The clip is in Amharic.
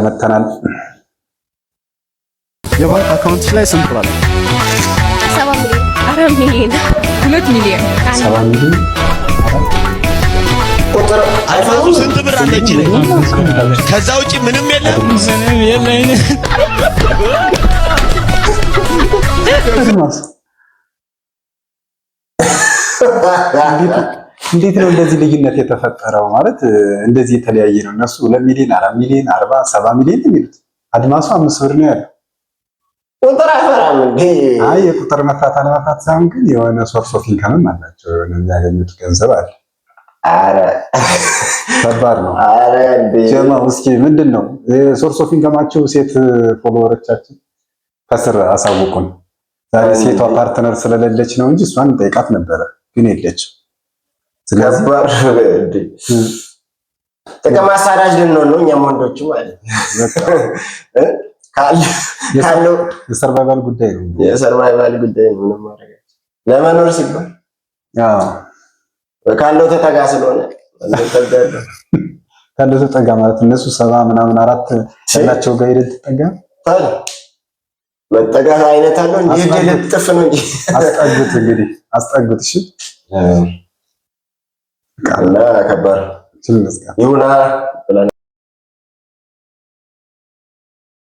መተናል የባንክ አካውንትሽ ላይ ስንት ብር አለ? 7 ሚሊዮን 4 ሚሊዮን 2 ሚሊዮን 7 ሚሊዮን ቁጥር አይፋቱ ስንት ብር አለች? ከዛ ውጪ ምንም የለም። ምንም የለም። እንዴት ነው እንደዚህ ልዩነት የተፈጠረው? ማለት እንደዚህ የተለያየ ነው። እነሱ 2 ሚሊዮን 4 ሚሊዮን 40 70 ሚሊዮን የሚሉት አድማሱ 5 ብር ነው ያለው። ቁጥር አይፈራም እንዴ? አይ የቁጥር መፍራት አለመፍራት ሳይሆን ግን የሆነ ሶርስ ኦፍ ኢንካም አላቸው። የሆነ የሚያገኙት ገንዘብ አለ። አረ ከባድ ነው። አረ እንዴ ጀማው እስኪ ምንድነው ሶርስ ኦፍ ኢንካማቸው? ሴት ፎሎወሮቻችን ከስር አሳውቁን። ዛሬ ሴቷ ፓርትነር ስለሌለች ነው እንጂ እሷን ጠይቃት ነበረ ግን የለችም። ስለዚህ ጥቅም አሳዳጅ ልንሆን ነው እኛም ወንዶቹ ማለት ነው። ካለው የሰርቫይቫል ጉዳይ ነው። የሰርቫይቫል ጉዳይ ነው። ምንም ማድረግ ለመኖር ሲባል ካለው ተጠጋ ስለሆነ ካለው ተጠጋ ማለት እነሱ 70 ምናምን 4 ያላቸው ጋር ሄደህ ተጠጋ መጠጋት አይነት አለው እንጂ ልጥፍ ነው እንጂ አስጠጉት። እንግዲህ አስጠጉት። እሺ ቃልና ከበር ይሁን